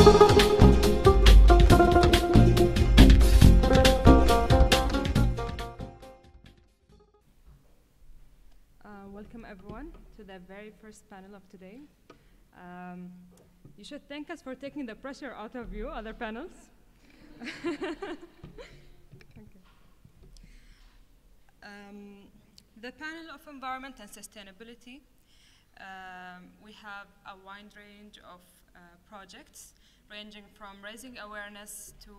Welcome everyone to the very first panel of today. You should thank us for taking the pressure out of you, other panels. The panel of environment and sustainability, we have a wide range of projects ranging from raising awareness to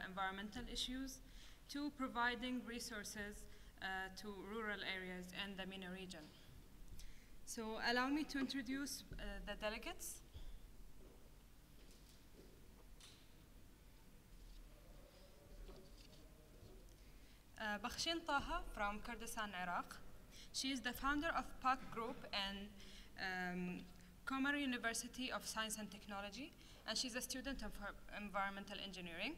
environmental issues to providing resources to rural areas and the MENA region. So allow me to introduce the delegates. Bakhsheen Taha from Kurdistan, Iraq. She is the founder of PAC Group and Qamar University of Science and Technology, and she's a student of environmental engineering.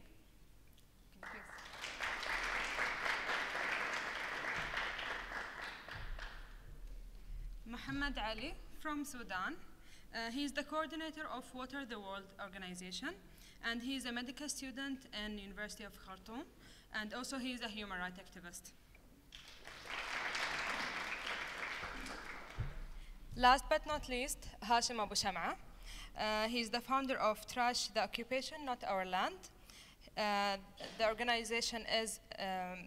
Muhammad Ali from Sudan. He's the coordinator of Water the World organization, and he's a medical student in University of Khartoum, and also he's a human rights activist. Last but not least, Hashim Abu Sham'a. He's the founder of Trash the Occupation, Not Our Land. The organization is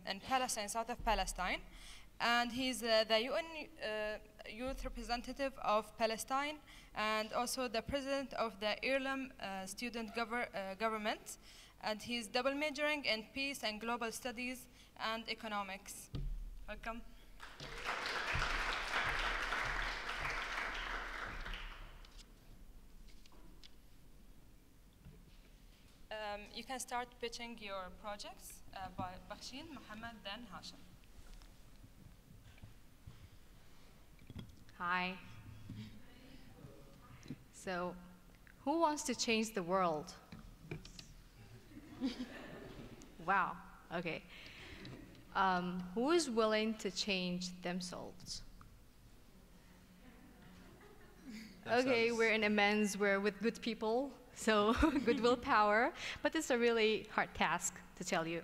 in Palestine, south of Palestine, and he's the UN youth representative of Palestine and also the president of the IYLEP student government. And he's double majoring in peace and global studies and economics. Welcome. You can start pitching your projects by Bakhsheen, Muhammad, then Hashim. Hi. So, who wants to change the world? Wow, okay. Who is willing to change themselves? Okay, we're in AMENDS, we're with good people, so good willpower, but it's a really hard task to tell you.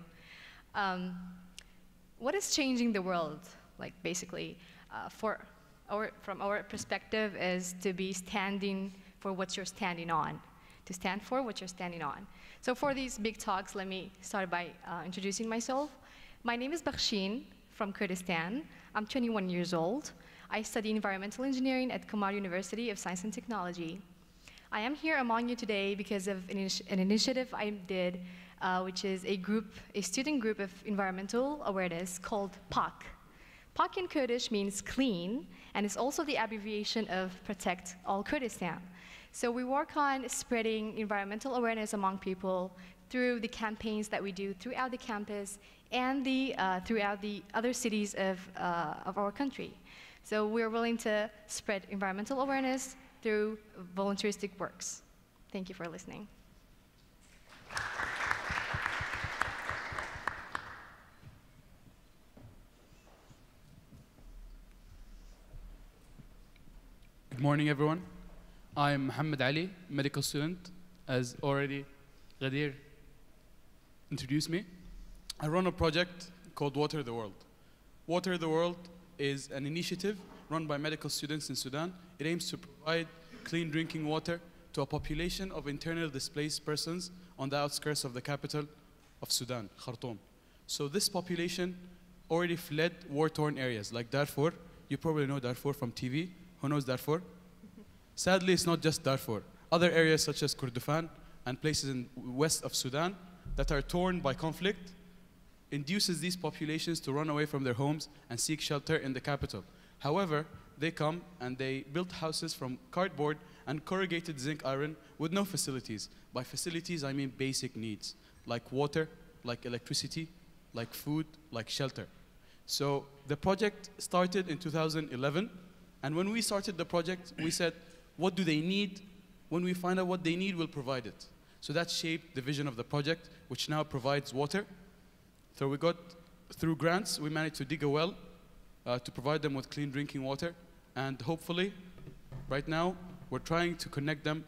What is changing the world? Like basically, from our perspective is to be standing for what you're standing on, to stand for what you're standing on. So for these big talks, let me start by introducing myself. My name is Bakhsheen from Kurdistan. I'm 21 years old. I study environmental engineering at Qamar University of Science and Technology. I am here among you today because of an initiative I did, which is a student group of environmental awareness called PAC. PAC in Kurdish means clean, and it's also the abbreviation of Protect All Kurdistan. So we work on spreading environmental awareness among people through the campaigns that we do throughout the campus and throughout the other cities of our country. So we're willing to spread environmental awareness through volunteeristic works. Thank you for listening. Good morning, everyone. I'm Muhammad Ali, medical student, as already Ghadir introduced me. I run a project called Water the World. Water the World is an initiative run by medical students in Sudan. It aims to provide clean drinking water to a population of internally displaced persons on the outskirts of the capital of Sudan, Khartoum. So this population already fled war-torn areas like Darfur. You probably know Darfur from TV. Who knows Darfur? Sadly, it's not just Darfur. Other areas such as Kordofan and places in west of Sudan that are torn by conflict induces these populations to run away from their homes and seek shelter in the capital. However, they come and they build houses from cardboard and corrugated zinc iron with no facilities. By facilities, I mean basic needs, like water, like electricity, like food, like shelter. So the project started in 2011, and when we started the project, we said, what do they need? When we find out what they need, we'll provide it. So that shaped the vision of the project, which now provides water. So we got, through grants, we managed to dig a well to provide them with clean drinking water. And hopefully, right now, we're trying to connect them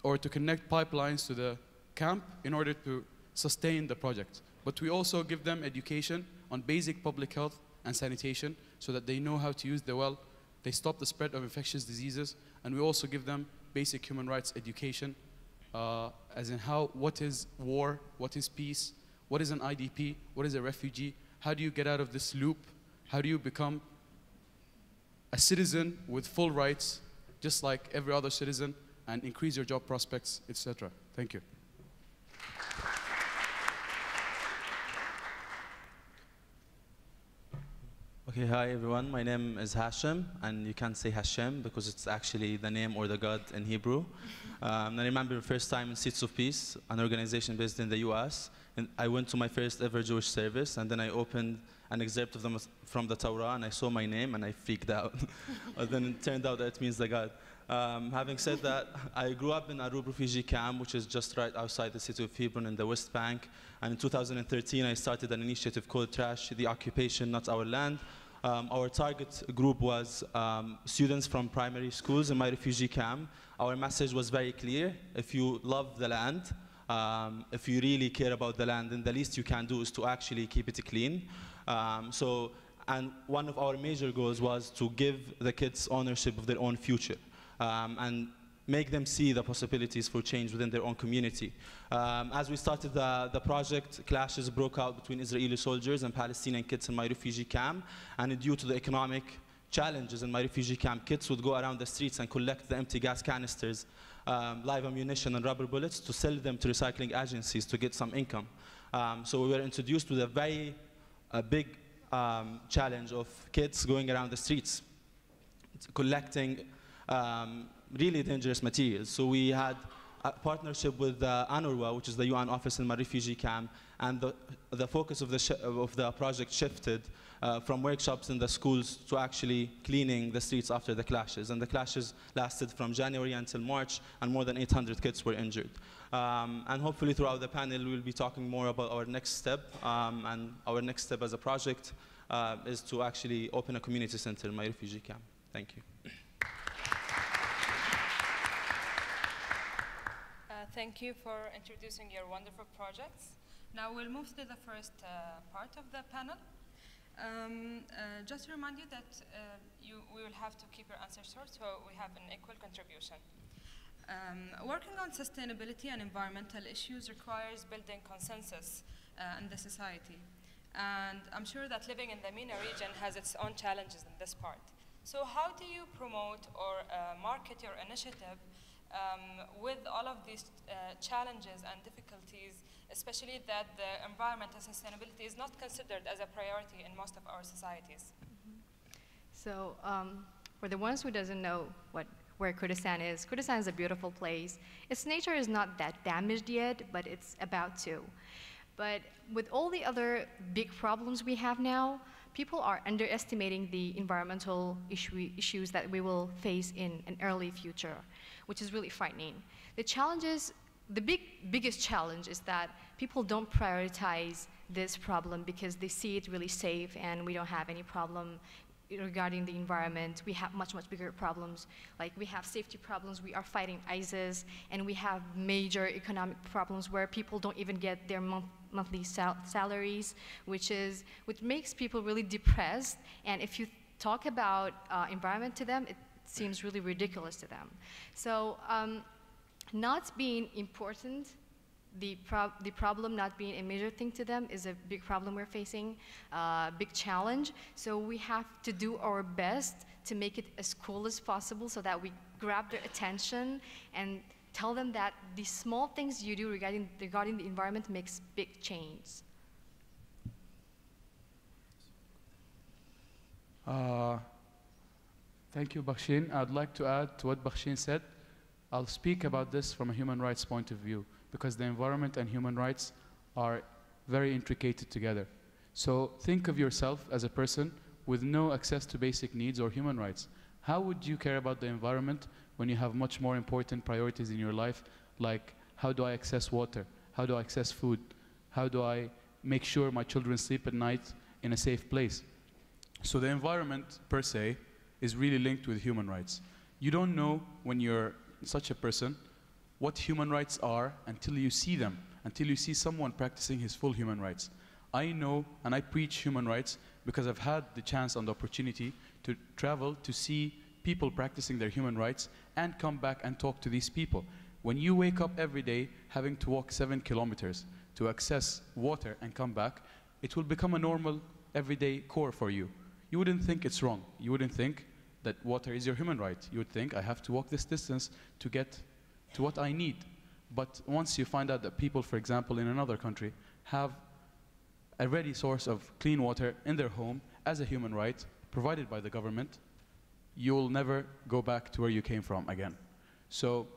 or to connect pipelines to the camp in order to sustain the project. But we also give them education on basic public health and sanitation so that they know how to use the well, they stop the spread of infectious diseases, and we also give them basic human rights education, as in what is war, what is peace, what is an IDP, what is a refugee, how do you get out of this loop, how do you become a citizen with full rights, just like every other citizen, and increase your job prospects, etc. Thank you. Okay, hi everyone. My name is Hashem, and you can't say Hashem because it's actually the name or the God in Hebrew. I remember the first time in Seeds of Peace, an organization based in the US, and I went to my first ever Jewish service, and then I opened an excerpt of them from the Torah, and I saw my name, and I freaked out. But then it turned out that it means the God. Having said that, I grew up in Arub refugee camp, which is just right outside the city of Hebron in the West Bank. And in 2013, I started an initiative called Trash the Occupation, Not Our Land. Our target group was students from primary schools in my refugee camp. Our message was very clear. If you love the land, if you really care about the land, then the least you can do is to actually keep it clean. And one of our major goals was to give the kids ownership of their own future. And make them see the possibilities for change within their own community. As we started the project, clashes broke out between Israeli soldiers and Palestinian kids in my refugee camp. And due to the economic challenges in my refugee camp, kids would go around the streets and collect the empty gas canisters, live ammunition and rubber bullets to sell them to recycling agencies to get some income. So we were introduced to a very big challenge of kids going around the streets, collecting really dangerous materials. So we had a partnership with UNRWA, which is the UN office in my refugee camp, and the focus of the project shifted from workshops in the schools to actually cleaning the streets after the clashes. And the clashes lasted from January until March, and more than 800 kids were injured. And hopefully throughout the panel, we'll be talking more about our next step. And our next step as a project is to actually open a community center in my refugee camp. Thank you. Thank you for introducing your wonderful projects. Now we'll move to the first part of the panel. Just to remind you that we will have to keep your answers short, so we have an equal contribution. Working on sustainability and environmental issues requires building consensus in the society. And I'm sure that living in the MENA region has its own challenges in this part. So how do you promote or market your initiative with all of these challenges and difficulties, especially that the environment and sustainability is not considered as a priority in most of our societies? So for the ones who doesn't know where Kurdistan is a beautiful place. Its nature is not that damaged yet, but it's about to. But with all the other big problems we have now, people are underestimating the environmental issues that we will face in an early future, which is really frightening. The biggest challenge is that people don't prioritize this problem because they see it really safe and we don't have any problem regarding the environment. We have much bigger problems. Like we have safety problems, we are fighting ISIS, and we have major economic problems where people don't even get their monthly salaries, which makes people really depressed. And if you talk about environment to them, it seems really ridiculous to them. So not being important, the problem not being a major thing to them is a big problem we're facing, big challenge. So we have to do our best to make it as cool as possible so that we grab their attention and tell them that the small things you do regarding the environment makes big change. Thank you, Bakhsheen. I'd like to add to what Bakhsheen said. I'll speak about this from a human rights point of view, because the environment and human rights are very intricate together. So think of yourself as a person with no access to basic needs or human rights. How would you care about the environment when you have much more important priorities in your life, like how do I access water? How do I access food? How do I make sure my children sleep at night in a safe place? So the environment, per se, is really linked with human rights. You don't know when you're such a person what human rights are until you see them, until you see someone practicing his full human rights. I know and I preach human rights because I've had the chance and the opportunity to travel to see people practicing their human rights and come back and talk to these people. When you wake up every day having to walk 7 kilometers to access water and come back, it will become a normal everyday core for you. You wouldn't think it's wrong. You wouldn't think that water is your human right. You would think, I have to walk this distance to get to what I need. But once you find out that people, for example, in another country, have a ready source of clean water in their home as a human right provided by the government, you will never go back to where you came from again. So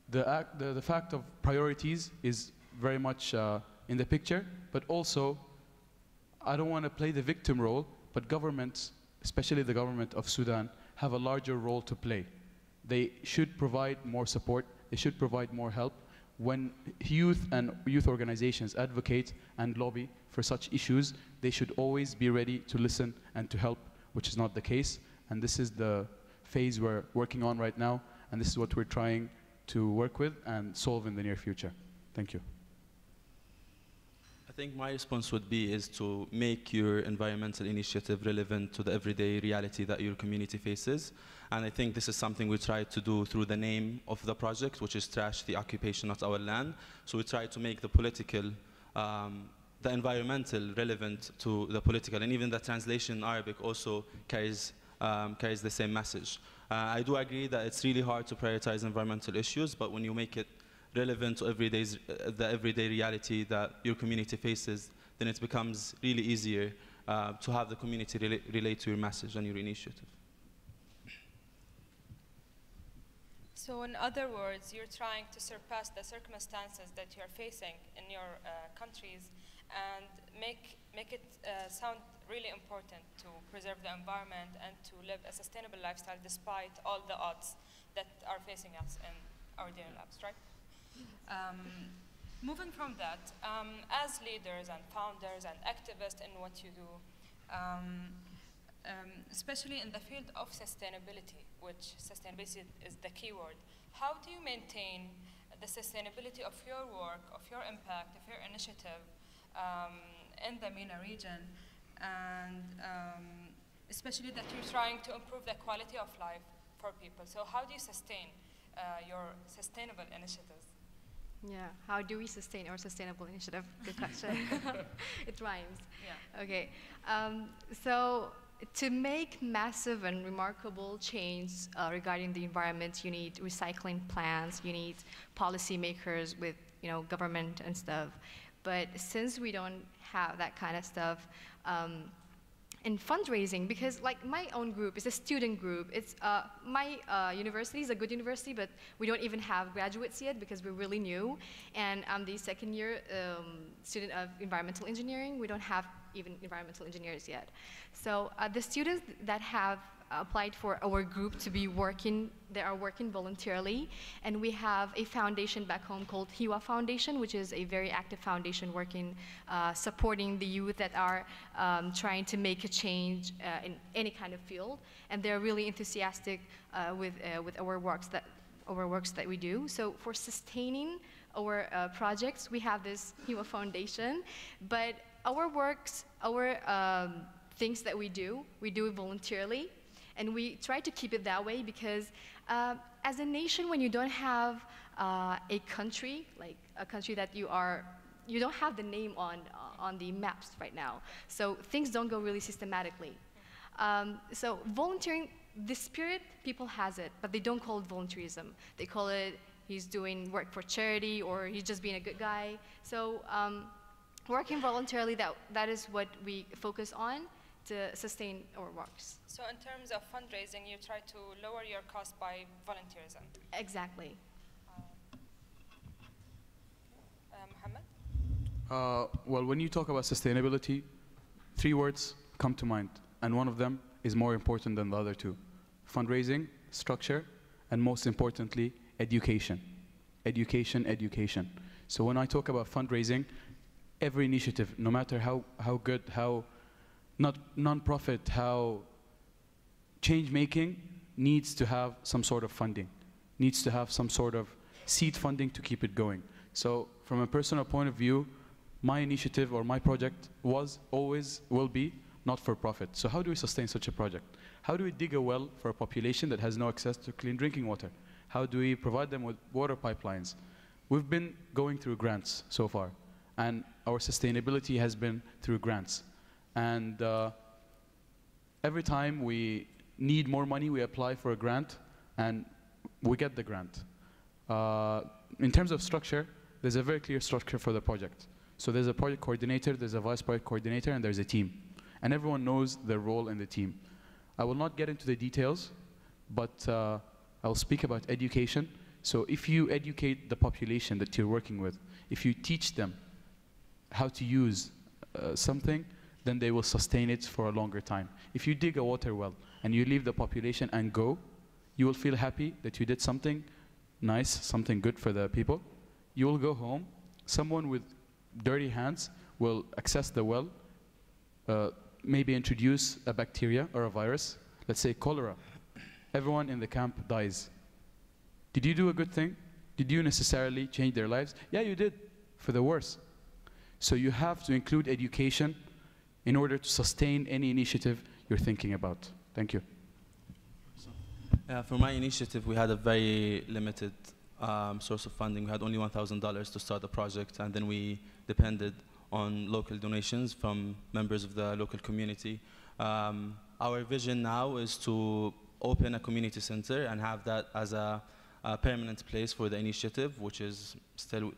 the fact of priorities is very much in the picture, but also I don't want to play the victim role, but governments, especially the government of Sudan, have a larger role to play. They should provide more support, they should provide more help. When youth and youth organizations advocate and lobby for such issues, they should always be ready to listen and to help, which is not the case. And this is the phase we're working on right now, and this is what we're trying to work with and solve in the near future. Thank you. I think my response would be is to make your environmental initiative relevant to the everyday reality that your community faces. And I think this is something we try to do through the name of the project, which is Trash the Occupation Not Our Land. So we try to make the political, the environmental relevant to the political, and even the translation in Arabic also carries the same message. I do agree that it's really hard to prioritize environmental issues, but when you make it relevant to the everyday reality that your community faces, then it becomes really easier to have the community relate to your message and your initiative. So in other words, you're trying to surpass the circumstances that you're facing in your countries and make it sound really important to preserve the environment and to live a sustainable lifestyle despite all the odds that are facing us in our daily lives, right? Moving from that, as leaders and founders and activists in what you do, especially in the field of sustainability, which sustainability is the key word, how do you maintain the sustainability of your work, of your impact, of your initiative in the MENA region, and especially that you're trying to improve the quality of life for people? So how do you sustain your sustainable initiatives? Yeah, how do we sustain our sustainable initiative? Good question. It rhymes. Yeah. Okay, so to make massive and remarkable change regarding the environment, you need recycling plans, you need policymakers with, government and stuff. But since we don't have that kind of stuff, in fundraising, because like my own group is a student group. It's my university is a good university, but we don't even have graduates yet because we're really new. And I'm the second year student of environmental engineering. We don't have even environmental engineers yet. So the students that have applied for our group to be working, they are working voluntarily, and we have a foundation back home called Hiwa Foundation, which is a very active foundation working, supporting the youth that are trying to make a change in any kind of field, and they're really enthusiastic with our works that we do. So for sustaining our projects, we have this Hiwa Foundation, but our works, our things that we do it voluntarily. And we try to keep it that way because as a nation, when you don't have a country, like a country that you don't have the name on the maps right now. So things don't go really systematically. So volunteering, the spirit, people has it, but they don't call it volunteerism. They call it he's doing work for charity or he's just being a good guy. So working voluntarily, that is what we focus on to sustain our works. So in terms of fundraising, you try to lower your cost by volunteerism? Exactly. Mohammed? Well, when you talk about sustainability, 3 words come to mind, and one of them is more important than the other 2. Fundraising, structure, and most importantly, education. Education, education. So when I talk about fundraising, every initiative, no matter how good, how not non-profit, how change-making, needs to have some sort of funding, needs to have some sort of seed funding to keep it going. So from a personal point of view, my initiative or my project was, always will be, not for profit. So how do we sustain such a project? How do we dig a well for a population that has no access to clean drinking water? How do we provide them with water pipelines? We've been going through grants so far, and our sustainability has been through grants. And every time we need more money, we apply for a grant, and we get the grant. In terms of structure, there's a very clear structure for the project. So there's a project coordinator, there's a vice project coordinator, and there's a team. And everyone knows their role in the team. I will not get into the details, but I'll speak about education. So if you educate the population that you're working with, if you teach them how to use something, then they will sustain it for a longer time. If you dig a water well and you leave the population and go, you will feel happy that you did something nice, something good for the people. You will go home. Someone with dirty hands will access the well, maybe introduce a bacteria or a virus, let's say cholera. Everyone in the camp dies. Did you do a good thing? Did you necessarily change their lives? Yeah, you did, for the worse. So you have to include education in order to sustain any initiative you're thinking about. Thank you. For my initiative, we had a very limited source of funding. We had only $1,000 to start the project, and then we depended on local donations from members of the local community. Our vision now is to open a community center and have that as a permanent place for the initiative, which is still,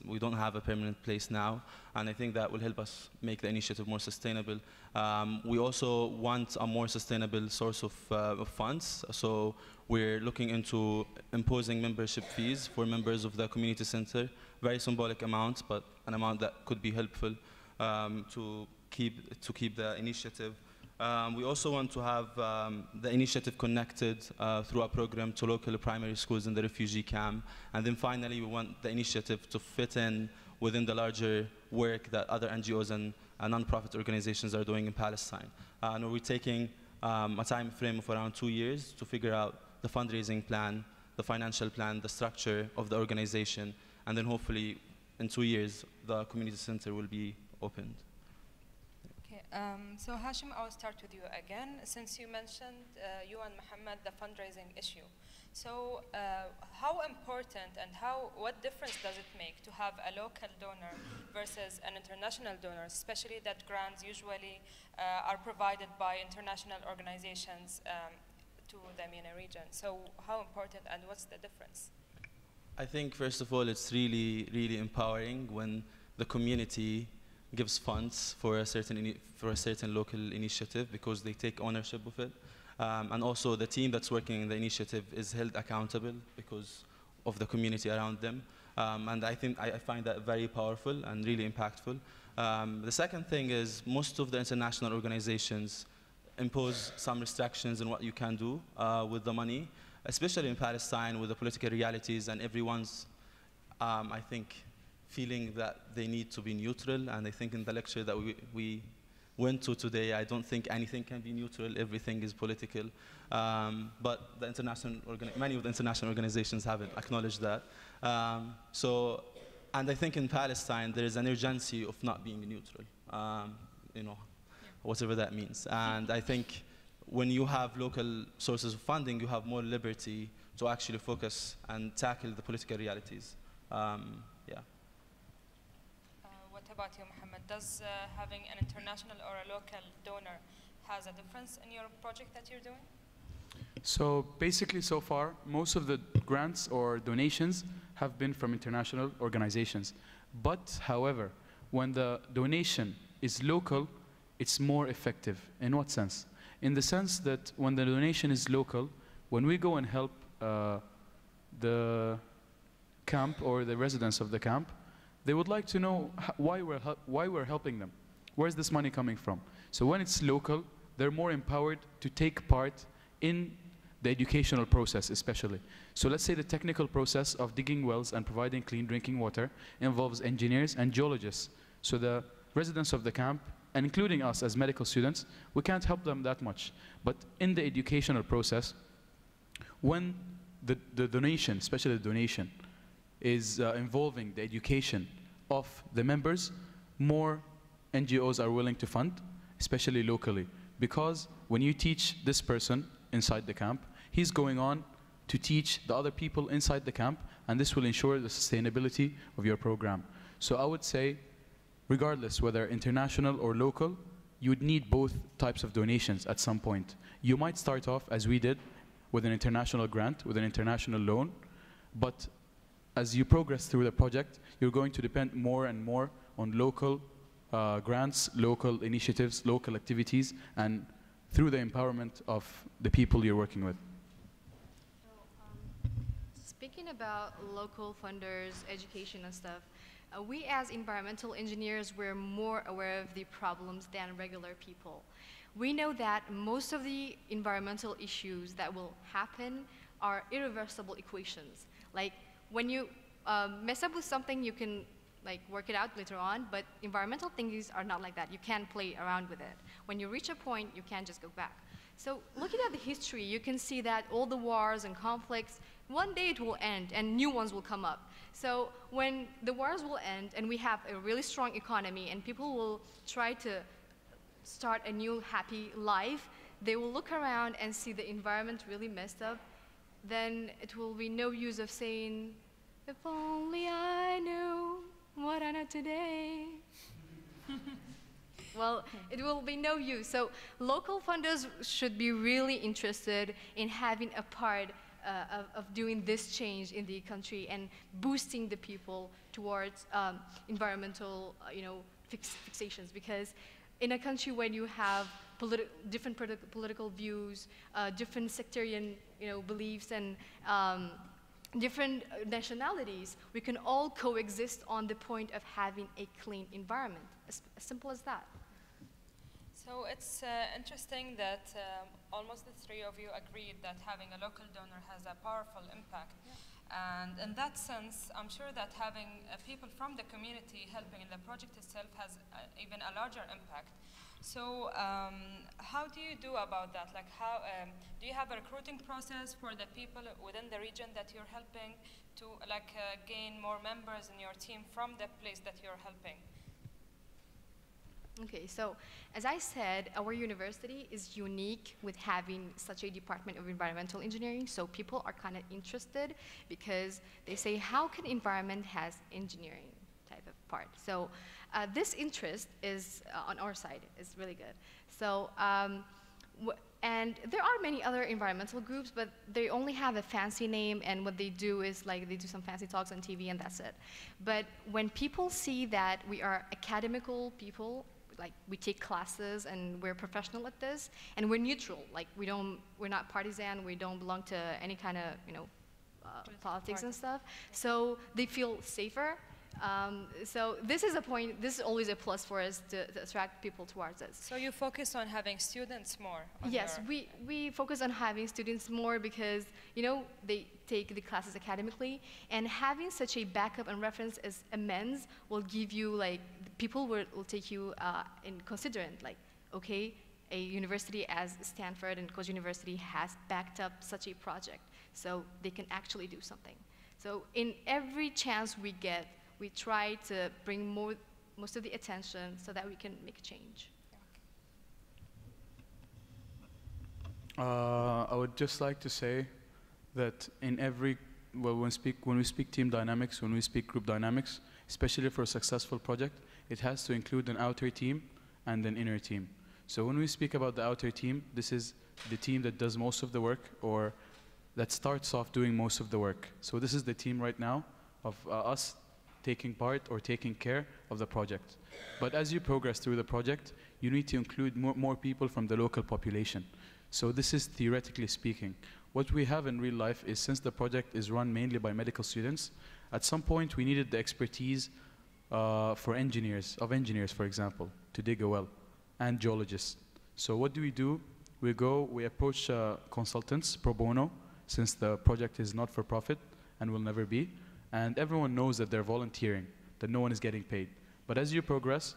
we don't have a permanent place now, and I think that will help us make the initiative more sustainable. We also want a more sustainable source of funds, so we're looking into imposing membership fees for members of the community center, very symbolic amounts, but an amount that could be helpful to keep the initiative. We also want to have the initiative connected through a program to local primary schools in the refugee camp. And then finally, we want the initiative to fit in within the larger work that other NGOs and non-profit organizations are doing in Palestine. And we're taking a time frame of around 2 years to figure out the fundraising plan, the financial plan, the structure of the organization, and then hopefully in 2 years, the community center will be opened. So Hashim, I will start with you again. Since you mentioned, you and Mohammed, the fundraising issue. So how important and what difference does it make to have a local donor versus an international donor, especially that grants usually are provided by international organizations to the MENA region? So how important and what's the difference? I think, first of all, it's really, really empowering when the community gives funds for a certain local initiative because they take ownership of it. And also the team that's working in the initiative is held accountable because of the community around them. And I find that very powerful and really impactful. The second thing is most of the international organizations impose some restrictions on what you can do with the money, especially in Palestine with the political realities, and everyone's, I think, feeling that they need to be neutral. And I think in the lecture that we went to today, I don't think anything can be neutral, everything is political. But many of the international organizations haven't acknowledged that. And I think in Palestine, there is an urgency of not being neutral, whatever that means. And I think when you have local sources of funding, you have more liberty to actually focus and tackle the political realities. Yeah. What about you, Mohammed? Does having an international or a local donor has a difference in your project that you're doing? So basically, so far, most of the grants or donations have been from international organizations. But, however, when the donation is local, it's more effective. In what sense? In the sense that when the donation is local, when we go and help the camp or the residents of the camp, they would like to know why we're helping them. Where's this money coming from? So when it's local, they're more empowered to take part in the educational process, especially. So let's say the technical process of digging wells and providing clean drinking water involves engineers and geologists. So the residents of the camp, and including us as medical students, we can't help them that much. But in the educational process, when the donation, especially the donation, is involving the education of the members, more NGOs are willing to fund, especially locally. Because when you teach this person inside the camp, he's going on to teach the other people inside the camp, and this will ensure the sustainability of your program. So I would say, regardless whether international or local, you would need both types of donations at some point. You might start off, as we did, with an international grant, with an international loan, but as you progress through the project, you're going to depend more and more on local grants, local initiatives, local activities, and through the empowerment of the people you're working with. So, speaking about local funders, education and stuff, we as environmental engineers, we're more aware of the problems than regular people. We know that most of the environmental issues that will happen are irreversible equations. Like when you mess up with something, you can work it out later on, but environmental things are not like that. You can't play around with it. When you reach a point, you can't just go back. So looking at the history, you can see that all the wars and conflicts, one day it will end and new ones will come up. So when the wars will end and we have a really strong economy and people will try to start a new happy life, they will look around and see the environment really messed up, then it will be no use of saying, if only I knew what I know today. Well, it will be no use. So local funders should be really interested in having a part of doing this change in the country and boosting the people towards environmental fixations. Because in a country when you have different political views, different sectarian beliefs, and different nationalities, we can all coexist on the point of having a clean environment. As simple as that. So it's interesting that almost the three of you agreed that having a local donor has a powerful impact. Yeah. And in that sense, I'm sure that having people from the community helping in the project itself has even a larger impact. So how do you do about that? Like how, do you have a recruiting process for the people within the region that you're helping to gain more members in your team from the place that you're helping? Okay, so as I said, our university is unique with having such a department of environmental engineering, so people are kind of interested because they say, how can environment has engineering type of part? So this interest is on our side, is really good. So, and there are many other environmental groups, but they only have a fancy name, and what they do is they do some fancy talks on TV and that's it. But when people see that we are academical people, we take classes and we're professional at this, and we're neutral. We're not partisan. We don't belong to any kind of politics and stuff. So they feel safer. So this is a point. This is always a plus for us to attract people towards us. So you focus on having students more. Yes, we focus on having students more because they take the classes academically, and having such a backup and reference as AMENDS will give you people will take you in considerate. Okay, a university as Stanford and Koç University has backed up such a project, so they can actually do something. So in every chance we get, we try to bring most of the attention so that we can make a change. I would just like to say that in every, when we speak team dynamics, when we speak group dynamics, especially for a successful project, it has to include an outer team and an inner team. So when we speak about the outer team, this is the team that does most of the work, or that starts off doing most of the work. So this is the team right now of us taking part or taking care of the project. But as you progress through the project, you need to include more people from the local population. So this is theoretically speaking. What we have in real life is, since the project is run mainly by medical students, at some point we needed the expertise for engineers, for example, to dig a well, and geologists. So what do? We approach consultants pro bono, since the project is not for profit and will never be. And everyone knows that they're volunteering, that no one is getting paid. But as you progress,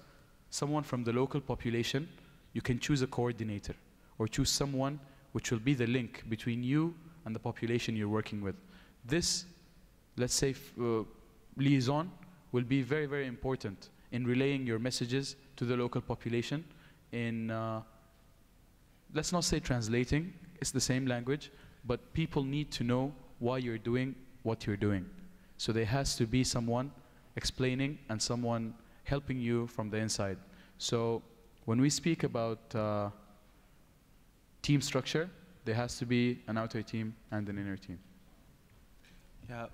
someone from the local population, you can choose a coordinator, or choose someone which will be the link between you and the population you're working with. This let's say, liaison will be very, very important in relaying your messages to the local population in, let's not say translating, it's the same language, but people need to know why you're doing what you're doing. So there has to be someone explaining and someone helping you from the inside. So when we speak about team structure, there has to be an outer team and an inner team. Yeah,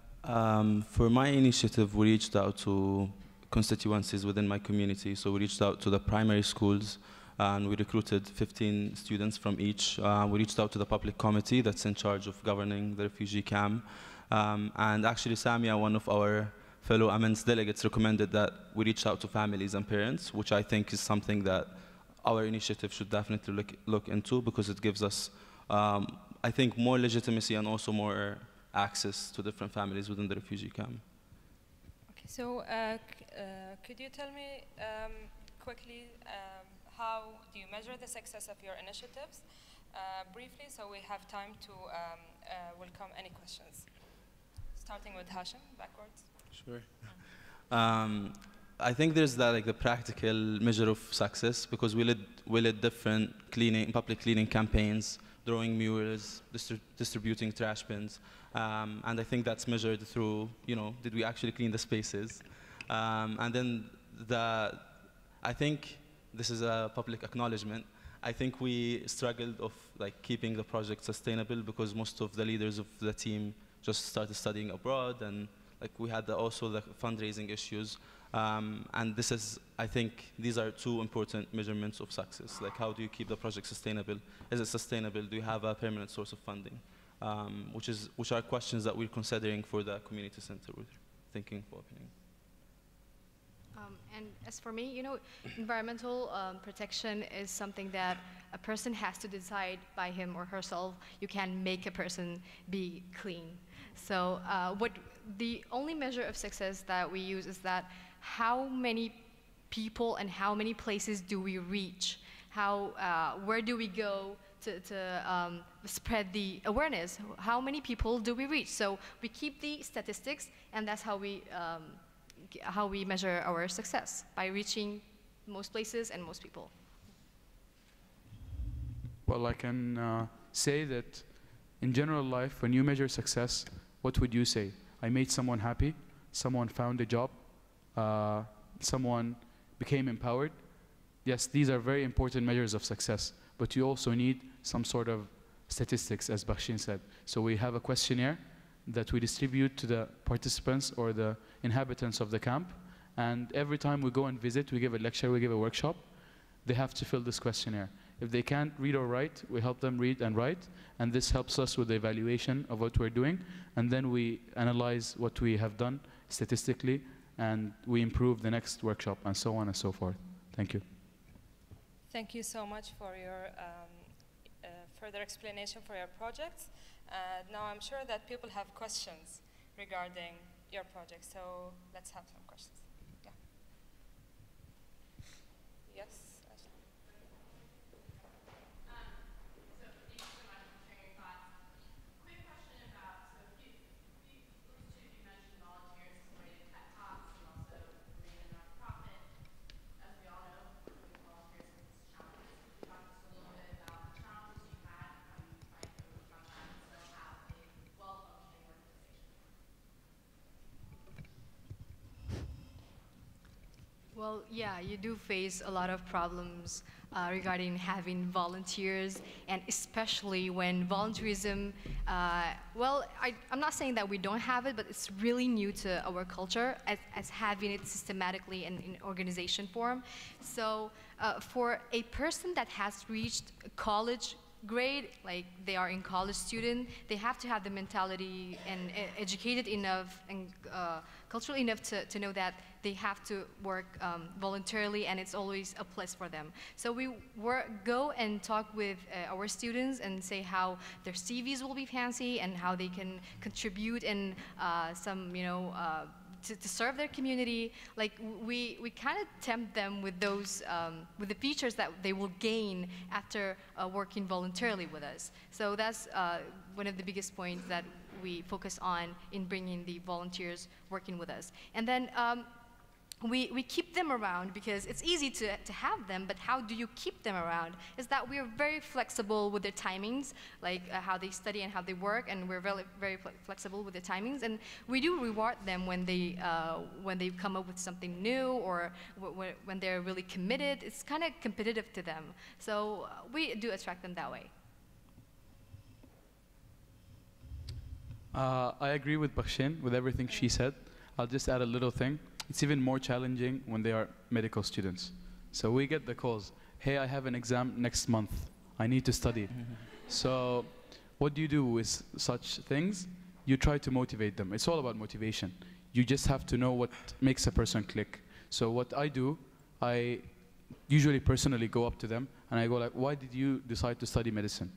for my initiative, we reached out to constituencies within my community. So we reached out to the primary schools, and we recruited 15 students from each. We reached out to the public committee that's in charge of governing the refugee camp. And actually, Samia, one of our fellow AMENDS delegates, recommended that we reach out to families and parents, which I think is something that our initiative should definitely look into, because it gives us, I think, more legitimacy and also more access to different families within the refugee camp. Okay, so could you tell me quickly how do you measure the success of your initiatives briefly, so we have time to welcome any questions? Starting with Hashim, backwards. Sure. I think there's that, like, the practical measure of success, because we led different public cleaning campaigns, drawing murals, distributing trash bins, and I think that's measured through, did we actually clean the spaces? And then I think this is a public acknowledgement. I think we struggled of keeping the project sustainable, because most of the leaders of the team just started studying abroad, and we had also the fundraising issues. And this is, I think, these are two important measurements of success. Like, how do you keep the project sustainable? Is it sustainable? Do you have a permanent source of funding? Which are questions that we're considering for the community center. We're thinking for opening. And as for me, environmental protection is something that a person has to decide by him or herself. You can make a person be clean. So the only measure of success that we use is that how many people and how many places do we reach? Where do we go to spread the awareness? How many people do we reach? So we keep the statistics, and that's how we measure our success, by reaching most places and most people. Well, I can say that in general life, when you measure success, what would you say? I made someone happy, someone found a job, someone became empowered. Yes, these are very important measures of success, but you also need some sort of statistics, as Bakhsheen said. So we have a questionnaire that we distribute to the participants or the inhabitants of the camp, and every time we go and visit, we give a lecture, we give a workshop, they have to fill this questionnaire. If they can't read or write, we help them read and write, and this helps us with the evaluation of what we're doing, and then we analyze what we have done statistically, and we improve the next workshop, and so on and so forth. Thank you. Thank you so much for your further explanation for your projects. Now I'm sure that people have questions regarding your project, so let's have some questions. Yeah. Yes? Well, yeah, you do face a lot of problems regarding having volunteers, and especially when volunteerism, I'm not saying that we don't have it, but it's really new to our culture as having it systematically in organization form. So for a person that has reached college grade, like they are in college student, they have to have the mentality and educated enough and cultural enough to know that they have to work voluntarily, and it's always a plus for them. So we go and talk with our students and say how their CVs will be fancy and how they can contribute in some, to serve their community. Like we kind of tempt them with those, with the features that they will gain after working voluntarily with us. So that's one of the biggest points that we focus on in bringing the volunteers working with us. And then we keep them around because it's easy to have them, but how do you keep them around? Is that we are very flexible with their timings, like how they study and how they work, and we're very flexible with their timings. And we do reward them when they come up with something new, or when they're really committed. It's kind of competitive to them. So we do attract them that way. I agree with Bakhsheen, with everything she said. I'll just add a little thing. It's even more challenging when they are medical students. So we get the calls, hey, I have an exam next month. I need to study. So what do you do with such things? You try to motivate them. It's all about motivation. You just have to know what makes a person click. So what I do, I usually personally go up to them and I go like, why did you decide to study medicine?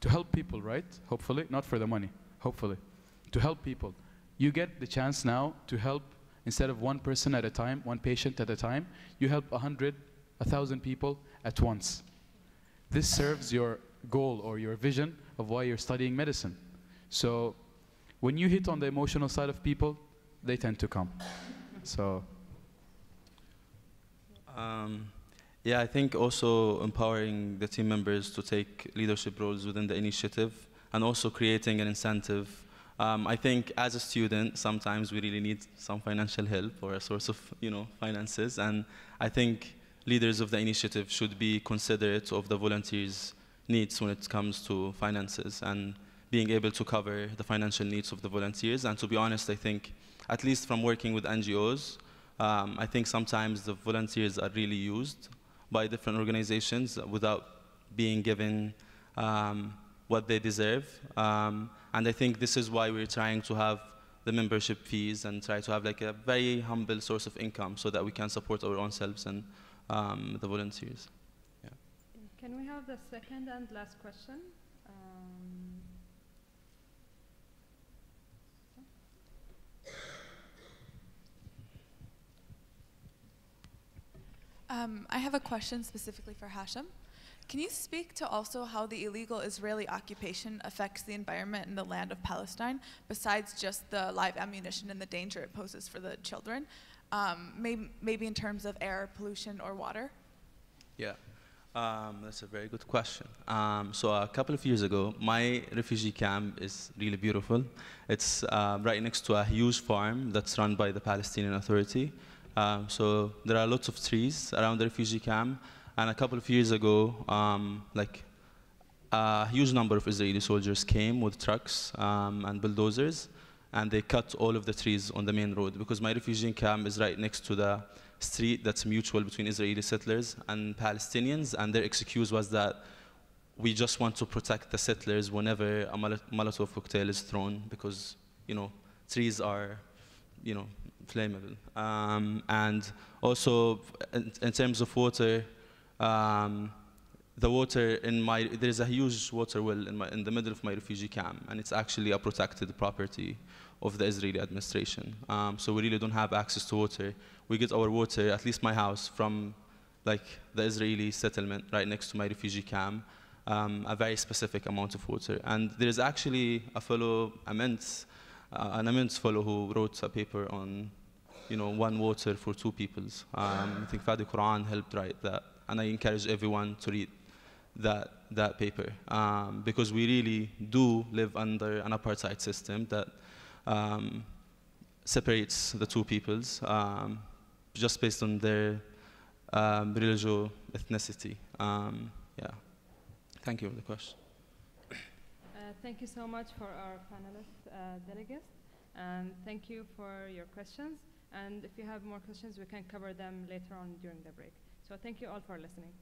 To help people, right? Hopefully, not for the money, hopefully. To help people. You get the chance now to help. Instead of one person at a time, one patient at a time, you help 100, 1,000 people at once. This serves your goal or your vision of why you're studying medicine. So when you hit on the emotional side of people, they tend to come. So. Yeah, I think also empowering the team members to take leadership roles within the initiative, and also creating an incentive. I think as a student, sometimes we really need some financial help or a source of, finances. And I think leaders of the initiative should be considerate of the volunteers' needs when it comes to finances and being able to cover the financial needs of the volunteers. And to be honest, I think, at least from working with NGOs, I think sometimes the volunteers are really used by different organizations without being given what they deserve. And I think this is why we're trying to have the membership fees and try to have like a very humble source of income so that we can support our own selves and the volunteers. Yeah. Can we have the second and last question? I have a question specifically for Hashim. Can you speak to also how the illegal Israeli occupation affects the environment in the land of Palestine, besides just the live ammunition and the danger it poses for the children, maybe in terms of air pollution or water? Yeah, that's a very good question. So a couple of years ago, my refugee camp is really beautiful. It's right next to a huge farm that's run by the Palestinian Authority. So there are lots of trees around the refugee camp. And a couple of years ago, like a huge number of Israeli soldiers came with trucks and bulldozers, and they cut all of the trees on the main road, because my refugee camp is right next to the street that's mutual between Israeli settlers and Palestinians, and their excuse was that we just want to protect the settlers whenever a Molotov cocktail is thrown, because, trees are, flammable. And also, in terms of water, the water there's a huge water well in the middle of my refugee camp, and it's actually a protected property of the Israeli administration. So we really don't have access to water. We get our water, at least my house, from like the Israeli settlement right next to my refugee camp, a very specific amount of water. And there's actually a fellow, AMENDS, an AMENDS fellow who wrote a paper on, one water for two peoples. I think Fadi Quran helped write that. And I encourage everyone to read that paper, because we really do live under an apartheid system that separates the two peoples just based on their religious ethnicity. Yeah. Thank you for the question. Thank you so much for our panelist delegates, and thank you for your questions. And if you have more questions, we can cover them later on during the break. So thank you all for listening.